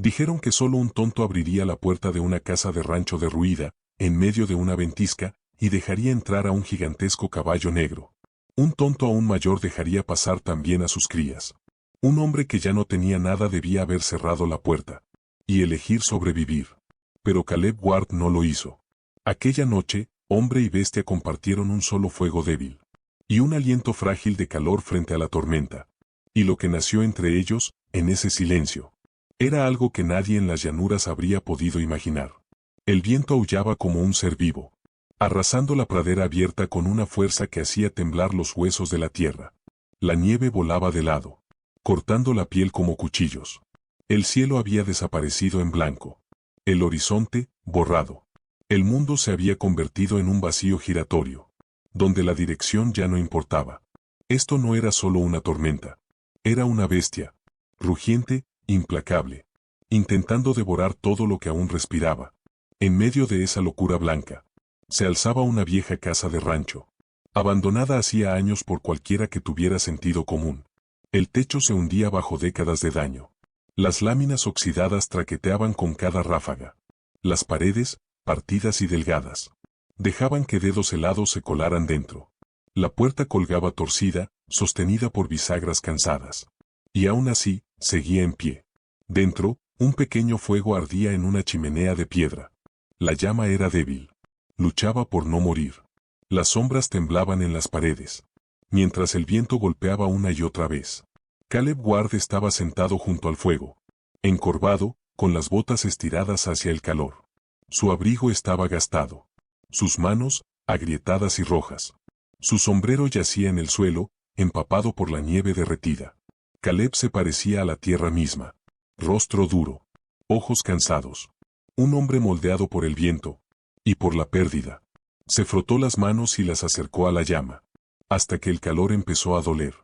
Dijeron que solo un tonto abriría la puerta de una casa de rancho derruida, en medio de una ventisca, y dejaría entrar a un gigantesco caballo negro. Un tonto aún mayor dejaría pasar también a sus crías. Un hombre que ya no tenía nada debía haber cerrado la puerta y elegir sobrevivir. Pero Caleb Ward no lo hizo. Aquella noche, hombre y bestia compartieron un solo fuego débil y un aliento frágil de calor frente a la tormenta. Y lo que nació entre ellos, en ese silencio, era algo que nadie en las llanuras habría podido imaginar. El viento aullaba como un ser vivo, arrasando la pradera abierta con una fuerza que hacía temblar los huesos de la tierra. La nieve volaba de lado, cortando la piel como cuchillos. El cielo había desaparecido en blanco. El horizonte, borrado. El mundo se había convertido en un vacío giratorio, donde la dirección ya no importaba. Esto no era solo una tormenta. Era una bestia, rugiente, implacable, intentando devorar todo lo que aún respiraba. En medio de esa locura blanca, se alzaba una vieja casa de rancho, abandonada hacía años por cualquiera que tuviera sentido común. El techo se hundía bajo décadas de daño. Las láminas oxidadas traqueteaban con cada ráfaga. Las paredes, partidas y delgadas, dejaban que dedos helados se colaran dentro. La puerta colgaba torcida, sostenida por bisagras cansadas. Y aún así, seguía en pie. Dentro, un pequeño fuego ardía en una chimenea de piedra. La llama era débil. Luchaba por no morir. Las sombras temblaban en las paredes, mientras el viento golpeaba una y otra vez. Caleb Ward estaba sentado junto al fuego, encorvado, con las botas estiradas hacia el calor. Su abrigo estaba gastado. Sus manos, agrietadas y rojas. Su sombrero yacía en el suelo, empapado por la nieve derretida. Caleb se parecía a la tierra misma. Rostro duro. Ojos cansados. Un hombre moldeado por el viento y por la pérdida. Se frotó las manos y las acercó a la llama, hasta que el calor empezó a doler.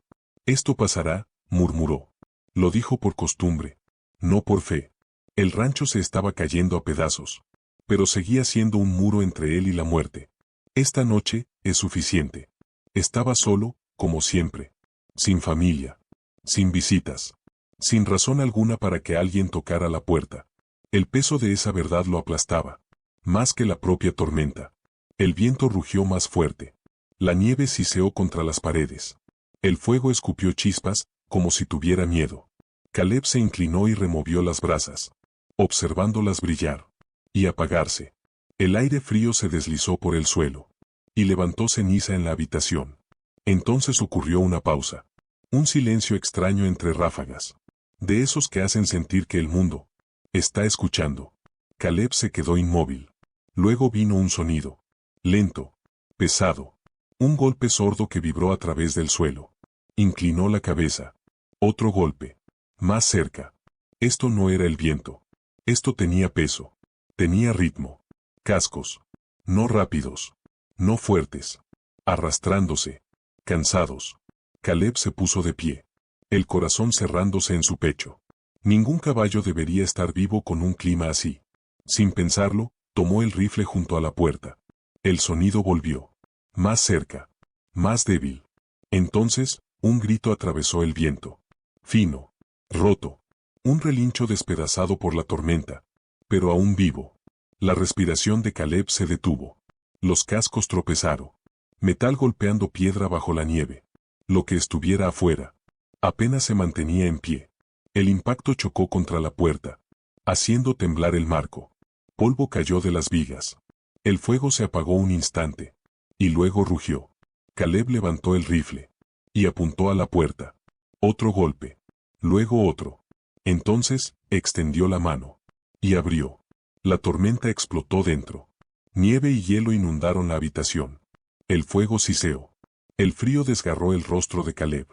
Esto pasará, murmuró. Lo dijo por costumbre, no por fe. El rancho se estaba cayendo a pedazos, pero seguía siendo un muro entre él y la muerte. Esta noche es suficiente. Estaba solo, como siempre. Sin familia. Sin visitas. Sin razón alguna para que alguien tocara la puerta. El peso de esa verdad lo aplastaba, más que la propia tormenta. El viento rugió más fuerte. La nieve siseó contra las paredes. El fuego escupió chispas, como si tuviera miedo. Caleb se inclinó y removió las brasas, observándolas brillar y apagarse. El aire frío se deslizó por el suelo y levantó ceniza en la habitación. Entonces ocurrió una pausa. Un silencio extraño entre ráfagas. De esos que hacen sentir que el mundo está escuchando. Caleb se quedó inmóvil. Luego vino un sonido. Lento. Pesado. Un golpe sordo que vibró a través del suelo. Inclinó la cabeza. Otro golpe. Más cerca. Esto no era el viento. Esto tenía peso. Tenía ritmo. Cascos. No rápidos. No fuertes. Arrastrándose. Cansados. Caleb se puso de pie. El corazón cerrándose en su pecho. Ningún caballo debería estar vivo con un clima así. Sin pensarlo, tomó el rifle junto a la puerta. El sonido volvió. Más cerca. Más débil. Entonces, un grito atravesó el viento. Fino. Roto. Un relincho despedazado por la tormenta. Pero aún vivo. La respiración de Caleb se detuvo. Los cascos tropezaron. Metal golpeando piedra bajo la nieve. Lo que estuviera afuera apenas se mantenía en pie. El impacto chocó contra la puerta, haciendo temblar el marco. Polvo cayó de las vigas. El fuego se apagó un instante. Y luego rugió. Caleb levantó el rifle y apuntó a la puerta. Otro golpe. Luego otro. Entonces, extendió la mano y abrió. La tormenta explotó dentro. Nieve y hielo inundaron la habitación. El fuego siseó. El frío desgarró el rostro de Caleb.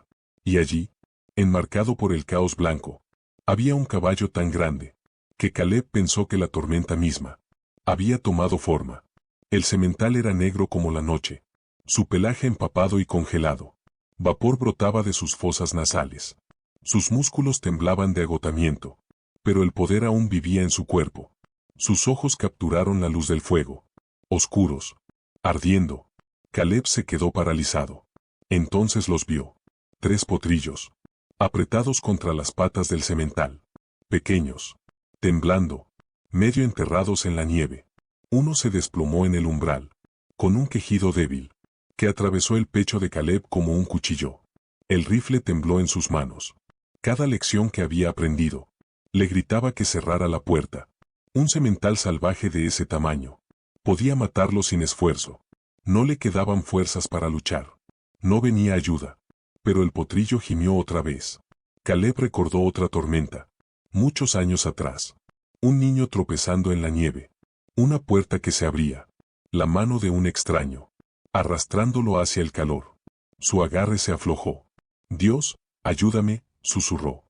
Y allí, enmarcado por el caos blanco, había un caballo tan grande, que Caleb pensó que la tormenta misma había tomado forma. El semental era negro como la noche, su pelaje empapado y congelado. Vapor brotaba de sus fosas nasales. Sus músculos temblaban de agotamiento, pero el poder aún vivía en su cuerpo. Sus ojos capturaron la luz del fuego. Oscuros. Ardiendo. Caleb se quedó paralizado. Entonces los vio. 3 potrillos. Apretados contra las patas del semental. Pequeños. temblando, medio enterrados en la nieve. Uno se desplomó en el umbral, con un quejido débil, que atravesó el pecho de Caleb como un cuchillo. El rifle tembló en sus manos. Cada lección que había aprendido, le gritaba que cerrara la puerta. Un semental salvaje de ese tamaño podía matarlo sin esfuerzo. No le quedaban fuerzas para luchar. No venía ayuda. Pero el potrillo gimió otra vez. Caleb recordó otra tormenta. Muchos años atrás. Un niño tropezando en la nieve. Una puerta que se abría. La mano de un extraño, arrastrándolo hacia el calor. Su agarre se aflojó. Dios, ayúdame, susurró.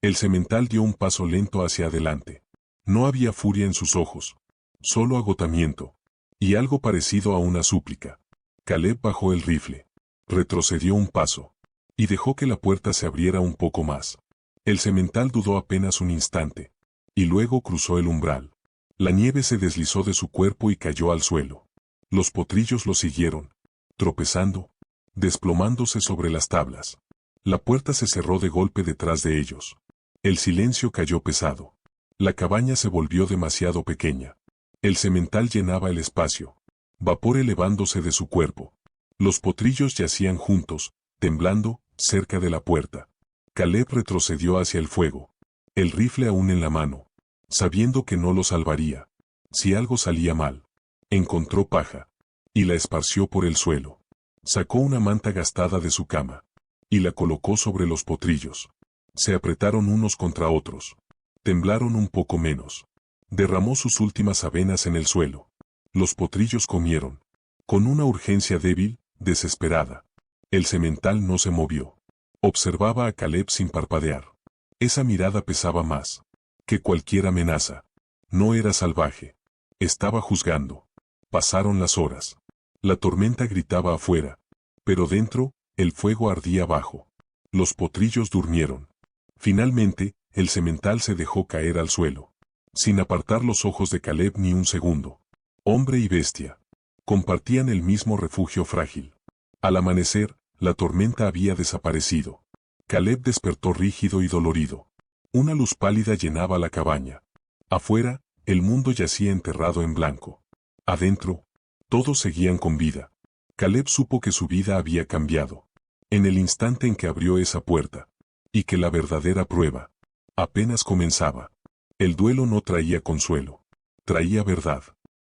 El semental dio un paso lento hacia adelante. No había furia en sus ojos. Solo agotamiento. Y algo parecido a una súplica. Caleb bajó el rifle. Retrocedió un paso. Y dejó que la puerta se abriera un poco más. El semental dudó apenas un instante. Y luego cruzó el umbral. La nieve se deslizó de su cuerpo y cayó al suelo. Los potrillos lo siguieron, tropezando, desplomándose sobre las tablas. La puerta se cerró de golpe detrás de ellos. El silencio cayó pesado. La cabaña se volvió demasiado pequeña. El semental llenaba el espacio, vapor elevándose de su cuerpo. Los potrillos yacían juntos, temblando, cerca de la puerta. Caleb retrocedió hacia el fuego, el rifle aún en la mano, sabiendo que no lo salvaría. Si algo salía mal. Encontró paja, y la esparció por el suelo. Sacó una manta gastada de su cama, y la colocó sobre los potrillos. Se apretaron unos contra otros. Temblaron un poco menos. Derramó sus últimas avenas en el suelo. Los potrillos comieron. Con una urgencia débil, desesperada. El semental no se movió. Observaba a Caleb sin parpadear. Esa mirada pesaba más que cualquier amenaza. No era salvaje. Estaba juzgando. Pasaron las horas. La tormenta gritaba afuera. Pero dentro, el fuego ardía abajo. Los potrillos durmieron. Finalmente, el semental se dejó caer al suelo. Sin apartar los ojos de Caleb ni un segundo. Hombre y bestia. Compartían el mismo refugio frágil. Al amanecer, la tormenta había desaparecido. Caleb despertó rígido y dolorido. Una luz pálida llenaba la cabaña. Afuera, el mundo yacía enterrado en blanco. Adentro, todos seguían con vida. Caleb supo que su vida había cambiado. En el instante en que abrió esa puerta. Y que la verdadera prueba apenas comenzaba. El duelo no traía consuelo. Traía verdad.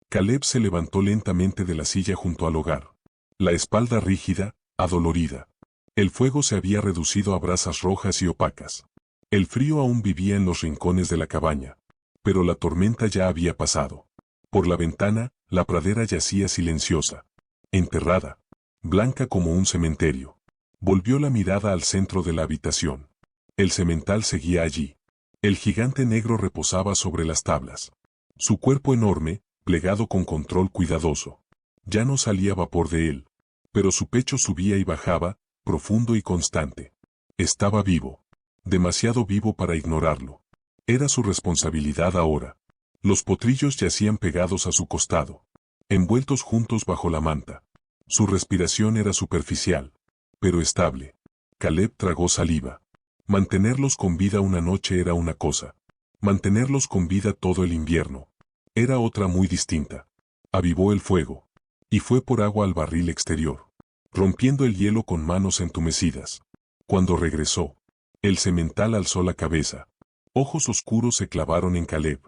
Caleb se levantó lentamente de la silla junto al hogar. La espalda rígida, adolorida. El fuego se había reducido a brasas rojas y opacas. El frío aún vivía en los rincones de la cabaña. Pero la tormenta ya había pasado. Por la ventana, la pradera yacía silenciosa. Enterrada. Blanca como un cementerio. Volvió la mirada al centro de la habitación. El semental seguía allí. El gigante negro reposaba sobre las tablas. Su cuerpo enorme, plegado con control cuidadoso. Ya no salía vapor de él. Pero su pecho subía y bajaba, profundo y constante. Estaba vivo. Demasiado vivo para ignorarlo. Era su responsabilidad ahora. Los potrillos yacían pegados a su costado. Envueltos juntos bajo la manta. Su respiración era superficial, pero estable. Caleb tragó saliva. Mantenerlos con vida una noche era una cosa. Mantenerlos con vida todo el invierno era otra muy distinta. Avivó el fuego. Y fue por agua al barril exterior, rompiendo el hielo con manos entumecidas. Cuando regresó, el semental alzó la cabeza. Ojos oscuros se clavaron en Caleb.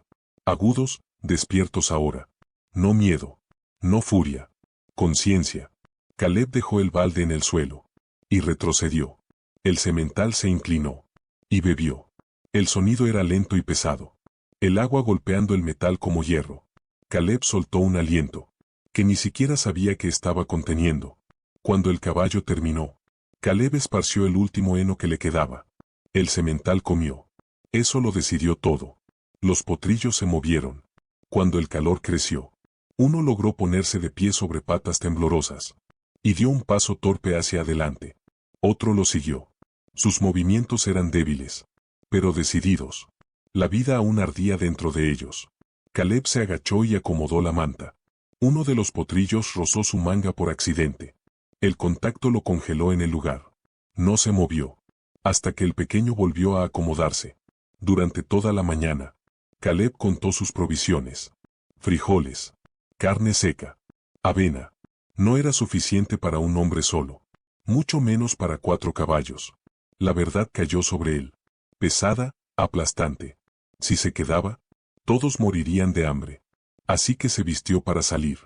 Agudos, despiertos ahora. No miedo. No furia. Conciencia. Caleb dejó el balde en el suelo. Y retrocedió. El semental se inclinó. Y bebió. El sonido era lento y pesado. El agua golpeando el metal como hierro. Caleb soltó un aliento, que ni siquiera sabía que estaba conteniendo. Cuando el caballo terminó, Caleb esparció el último heno que le quedaba. El semental comió. Eso lo decidió todo. Los potrillos se movieron. Cuando el calor creció, uno logró ponerse de pie sobre patas temblorosas. Y dio un paso torpe hacia adelante. Otro lo siguió. Sus movimientos eran débiles, pero decididos. La vida aún ardía dentro de ellos. Caleb se agachó y acomodó la manta. Uno de los potrillos rozó su manga por accidente. El contacto lo congeló en el lugar. No se movió, hasta que el pequeño volvió a acomodarse. Durante toda la mañana, Caleb contó sus provisiones. Frijoles, carne seca, avena. No era suficiente para un hombre solo, mucho menos para 4 caballos. La verdad cayó sobre él, pesada, aplastante. Si se quedaba, todos morirían de hambre. Así que se vistió para salir.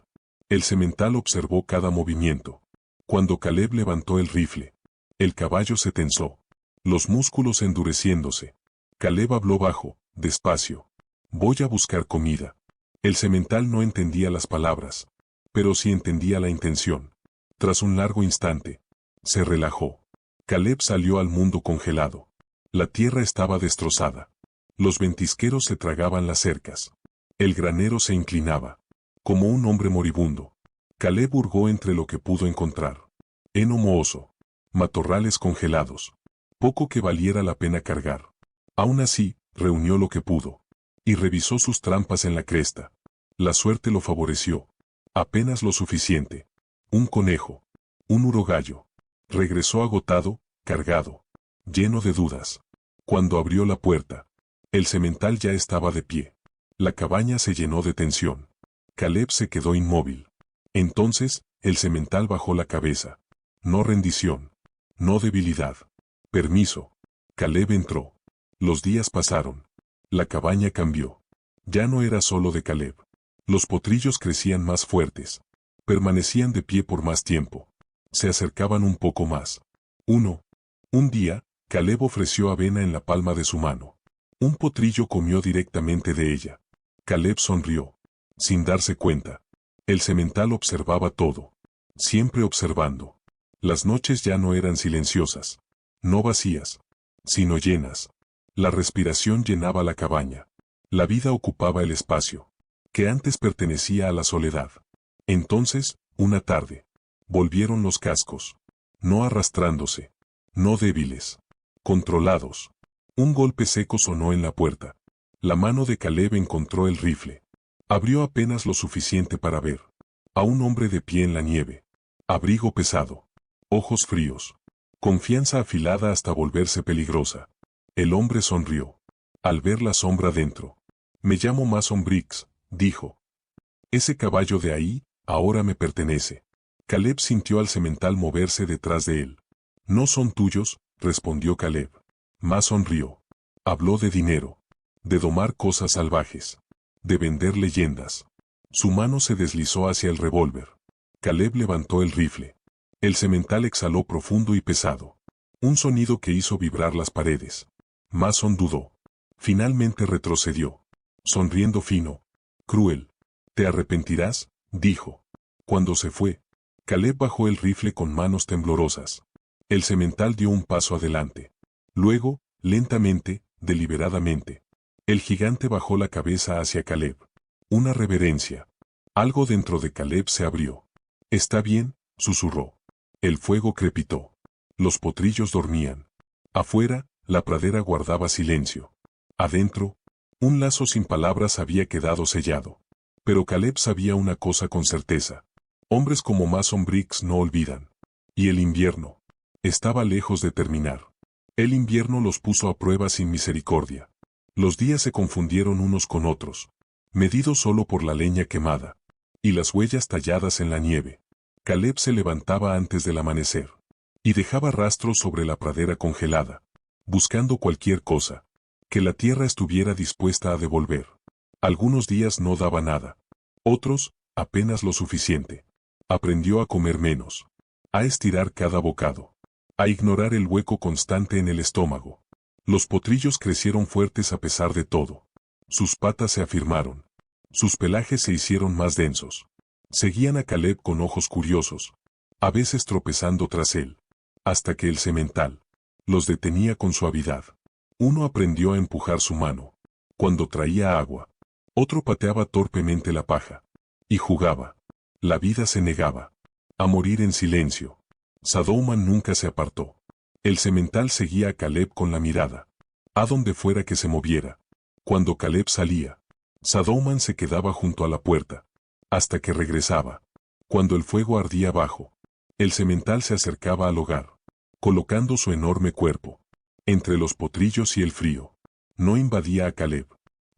El semental observó cada movimiento. Cuando Caleb levantó el rifle, el caballo se tensó, los músculos endureciéndose. Caleb habló bajo, despacio. Voy a buscar comida. El semental no entendía las palabras, pero sí entendía la intención. Tras un largo instante, se relajó. Caleb salió al mundo congelado. La tierra estaba destrozada. Los ventisqueros se tragaban las cercas. El granero se inclinaba, como un hombre moribundo. Caleb hurgó entre lo que pudo encontrar. Heno mohoso, matorrales congelados, poco que valiera la pena cargar. Aún así, reunió lo que pudo, y revisó sus trampas en la cresta. La suerte lo favoreció. Apenas lo suficiente. Un conejo, un urogallo. Regresó agotado, cargado, lleno de dudas. Cuando abrió la puerta, el semental ya estaba de pie. La cabaña se llenó de tensión. Caleb se quedó inmóvil. Entonces, el semental bajó la cabeza. No rendición. No debilidad. Permiso. Caleb entró. Los días pasaron. La cabaña cambió. Ya no era solo de Caleb. Los potrillos crecían más fuertes. Permanecían de pie por más tiempo. Se acercaban un poco más. Un día, Caleb ofreció avena en la palma de su mano. Un potrillo comió directamente de ella. Caleb sonrió. Sin darse cuenta. El semental observaba todo. Siempre observando. Las noches ya no eran silenciosas. No vacías, sino llenas. La respiración llenaba la cabaña. La vida ocupaba el espacio, que antes pertenecía a la soledad. Entonces, una tarde, volvieron los cascos. No arrastrándose. No débiles. Controlados. Un golpe seco sonó en la puerta. La mano de Caleb encontró el rifle. Abrió apenas lo suficiente para ver. A un hombre de pie en la nieve. Abrigo pesado. Ojos fríos. Confianza afilada hasta volverse peligrosa. El hombre sonrió. Al ver la sombra dentro. Me llamo Mason Briggs, dijo. Ese caballo de ahí, ahora me pertenece. Caleb sintió al semental moverse detrás de él. No son tuyos, respondió Caleb. Mason rió. Habló de dinero. De domar cosas salvajes. De vender leyendas. Su mano se deslizó hacia el revólver. Caleb levantó el rifle. El semental exhaló profundo y pesado. Un sonido que hizo vibrar las paredes. Mason dudó. Finalmente retrocedió. Sonriendo fino. Cruel. ¿Te arrepentirás? Dijo. Cuando se fue, Caleb bajó el rifle con manos temblorosas. El semental dio un paso adelante. Luego, lentamente, deliberadamente, el gigante bajó la cabeza hacia Caleb. Una reverencia. Algo dentro de Caleb se abrió. «Está bien», susurró. El fuego crepitó. Los potrillos dormían. Afuera, la pradera guardaba silencio. Adentro, un lazo sin palabras había quedado sellado. Pero Caleb sabía una cosa con certeza. Hombres como Mason Briggs no olvidan. Y el invierno estaba lejos de terminar. El invierno los puso a prueba sin misericordia. Los días se confundieron unos con otros, medidos solo por la leña quemada y las huellas talladas en la nieve. Caleb se levantaba antes del amanecer y dejaba rastros sobre la pradera congelada, buscando cualquier cosa que la tierra estuviera dispuesta a devolver. Algunos días no daba nada, otros, apenas lo suficiente. Aprendió a comer menos, a estirar cada bocado, a ignorar el hueco constante en el estómago. Los potrillos crecieron fuertes a pesar de todo. Sus patas se afirmaron. Sus pelajes se hicieron más densos. Seguían a Caleb con ojos curiosos, a veces tropezando tras él, hasta que el semental los detenía con suavidad. Uno aprendió a empujar su mano cuando traía agua. Otro pateaba torpemente la paja. Y jugaba. La vida se negaba a morir en silencio. Sadouman nunca se apartó. El semental seguía a Caleb con la mirada, a donde fuera que se moviera. Cuando Caleb salía, Sadouman se quedaba junto a la puerta, hasta que regresaba. Cuando el fuego ardía abajo, el semental se acercaba al hogar, colocando su enorme cuerpo entre los potrillos y el frío. No invadía a Caleb.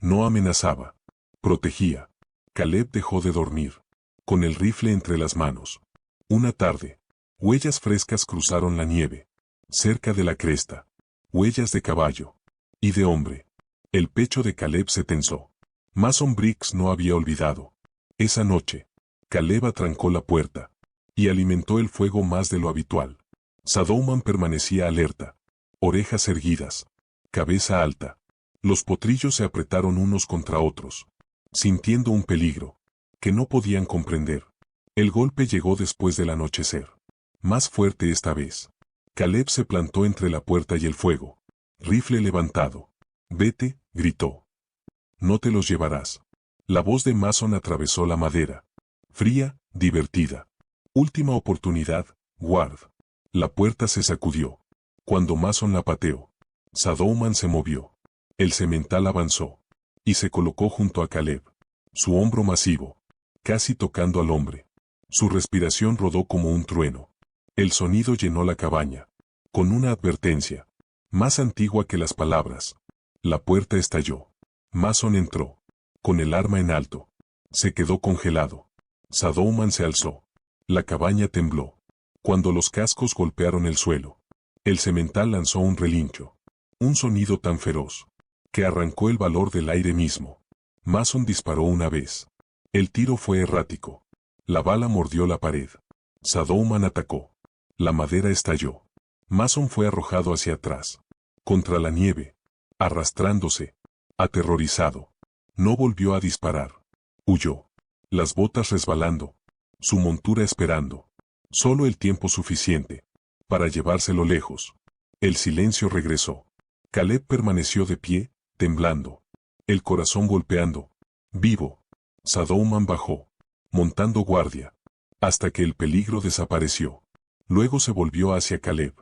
No amenazaba. Protegía. Caleb dejó de dormir, con el rifle entre las manos. Una tarde, huellas frescas cruzaron la nieve. Cerca de la cresta. Huellas de caballo. Y de hombre. El pecho de Caleb se tensó. Mason Briggs no había olvidado. Esa noche, Caleb atrancó la puerta. Y alimentó el fuego más de lo habitual. Sadowman permanecía alerta. Orejas erguidas. Cabeza alta. Los potrillos se apretaron unos contra otros, sintiendo un peligro que no podían comprender. El golpe llegó después del anochecer. Más fuerte esta vez. Caleb se plantó entre la puerta y el fuego. Rifle levantado. «Vete», gritó. «No te los llevarás». La voz de Mason atravesó la madera. Fría, divertida. «Última oportunidad, Ward». La puerta se sacudió. Cuando Mason la pateó, Sadowman se movió. El semental avanzó. Y se colocó junto a Caleb. Su hombro masivo, casi tocando al hombre. Su respiración rodó como un trueno. El sonido llenó la cabaña. Con una advertencia. Más antigua que las palabras. La puerta estalló. Mason entró. Con el arma en alto. Se quedó congelado. Sadowman se alzó. La cabaña tembló. Cuando los cascos golpearon el suelo, el semental lanzó un relincho. Un sonido tan feroz que arrancó el valor del aire mismo. Mason disparó una vez. El tiro fue errático. La bala mordió la pared. Sadowman atacó. La madera estalló. Mason fue arrojado hacia atrás. Contra la nieve. Arrastrándose. Aterrorizado. No volvió a disparar. Huyó. Las botas resbalando. Su montura esperando. Solo el tiempo suficiente para llevárselo lejos. El silencio regresó. Caleb permaneció de pie, temblando. El corazón golpeando. Vivo. Sadowman bajó, montando guardia, hasta que el peligro desapareció. Luego se volvió hacia Caleb.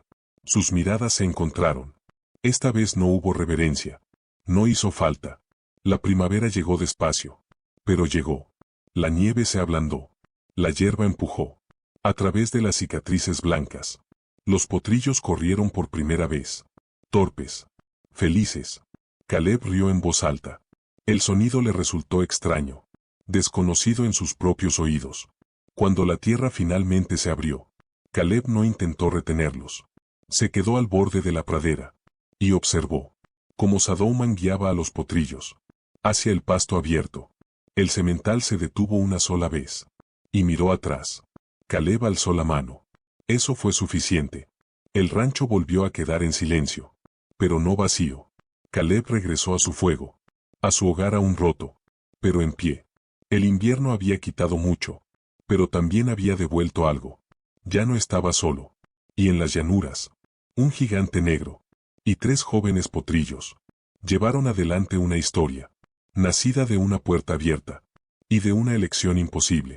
Sus miradas se encontraron. Esta vez no hubo reverencia. No hizo falta. La primavera llegó despacio. Pero llegó. La nieve se ablandó. La hierba empujó. A través de las cicatrices blancas. Los potrillos corrieron por primera vez. Torpes. Felices. Caleb rió en voz alta. El sonido le resultó extraño. Desconocido en sus propios oídos. Cuando la tierra finalmente se abrió, Caleb no intentó retenerlos. Se quedó al borde de la pradera. Y observó cómo Sadowman guiaba a los potrillos hacia el pasto abierto. El semental se detuvo una sola vez. Y miró atrás. Caleb alzó la mano. Eso fue suficiente. El rancho volvió a quedar en silencio. Pero no vacío. Caleb regresó a su fuego. A su hogar aún roto. Pero en pie. El invierno había quitado mucho. Pero también había devuelto algo. Ya no estaba solo. Y en las llanuras, un gigante negro. Y 3 jóvenes potrillos. Llevaron adelante una historia. Nacida de una puerta abierta. Y de una elección imposible.